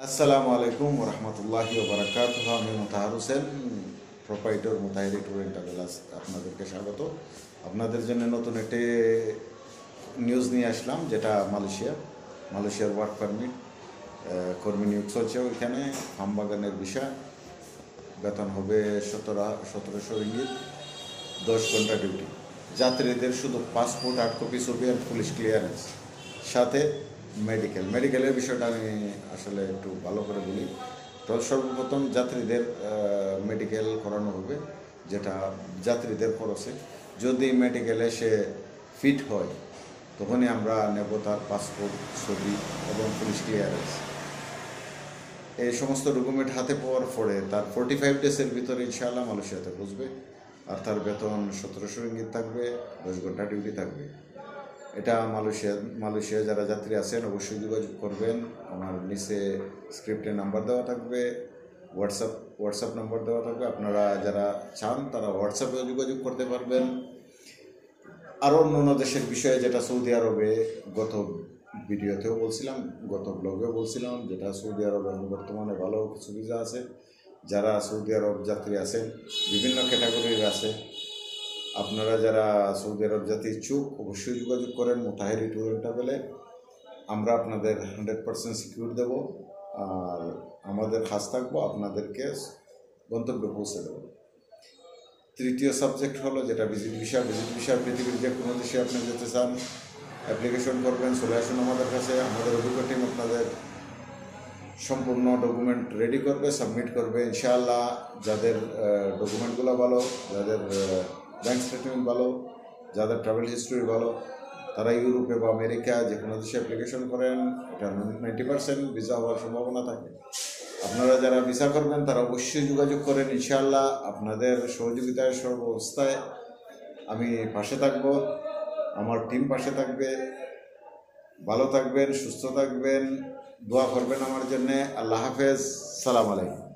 আসসালামু আলাইকুম রহমতুল্লাহি ওবরাকাতুহু। আমি Motahar Hossain, proprietor Motahiri tour and travellers. আপনাদেরকে স্বাগত। আপনাদের জন্য নতুন একটি নিউজ নিয়ে আসলাম, যেটা মালয়েশিয়ার ওয়ার্ক পারমিট কর্মী নিয়োগ চলছে। ওইখানে আম বাগানের বিষয়, বেতন হবে 1700 রিঙ্গিত, 10 ঘন্টা ডিউটি। যাত্রীদের শুধু পাসপোর্ট, 8 কপি ছবি আর পুলিশ ক্লিয়ারেন্স, সাথে মেডিকেলের বিষয়টা আমি আসলে একটু ভালো করে বলি। তো সর্বপ্রথম যাত্রীদের মেডিকেল করানো হবে, যেটা যাত্রীদের খরচে। যদি মেডিকেলে সে ফিট হয়, তখনই আমরা নেব তার পাসপোর্ট, ছবি এবং পুলিশ ক্লিয়ারেন্স। এই সমস্ত ডকুমেন্ট হাতে পাওয়ার পরে তার 45 ডেজের ভিতরে ইনশাআল্লাহ মালয়েশিয়াতে বুঝবে। আর তার বেতন 1700 রিঙ্গিত থাকবে, 10 ঘন্টা ডিউটি থাকবে। এটা মালয়েশিয়া যারা যাত্রী আছেন অবশ্যই যোগাযোগ করবেন। আমার নিচে স্ক্রিপ্টে নাম্বার দেওয়া থাকবে, হোয়াটসঅ্যাপ নাম্বার দেওয়া থাকবে। আপনারা যারা চান তারা হোয়াটসঅ্যাপেও যোগাযোগ করতে পারবেন। আরও অন্য দেশের বিষয়ে, যেটা সৌদি আরবে গত ভিডিওতেও বলছিলাম, গত ব্লগেও বলছিলাম, যেটা সৌদি আরবে বর্তমানে ভালো কিছু ভিসা আছে। যারা সৌদি আরব যাত্রী আছেন, বিভিন্ন ক্যাটাগরির আছে। আপনারা যারা সৌদি আরব যাতে ইচ্ছুক, অবশ্যই যোগাযোগ করেন মোতাহিরি ট্যুর অ্যান্ড ট্রাভেলে। আমরা আপনাদের 100% সিকিউর দেব, আর আমাদের কাজ থাকবো আপনাদেরকে গন্তব্যে পৌঁছে দেব। তৃতীয় সাবজেক্ট হলো যেটা ভিজিট ভিসা। পৃথিবীর যে কোনো দেশে আপনি যেতে চান, অ্যাপ্লিকেশন করবেন, চলে আসুন আমাদের কাছে। আমাদের অভিজ্ঞ টিম আপনাদের সম্পূর্ণ ডকুমেন্ট রেডি করবে, সাবমিট করবে ইনশাআল্লাহ। যাদের ডকুমেন্টগুলো ভালো, যাদের ব্যাঙ্ক স্টেটমেন্ট ভালো, যাদের ট্রাভেল হিস্ট্রি ভালো, তারা ইউরোপে বা আমেরিকা যে কোনো দেশে অ্যাপ্লিকেশন করেন, এটা 90% ভিসা হওয়ার সম্ভাবনা থাকে। আপনারা যারা ভিসা করবেন তারা অবশ্যই যোগাযোগ করেন ইনশাআল্লাহ। আপনাদের সহযোগিতায় সর্বাবস্থায় আমি পাশে থাকব, আমার টিম পাশে থাকবে। ভালো থাকবেন, সুস্থ থাকবেন, দোয়া করবেন আমার জন্যে। আল্লাহ হাফেজ, সালাম আলাইকুম।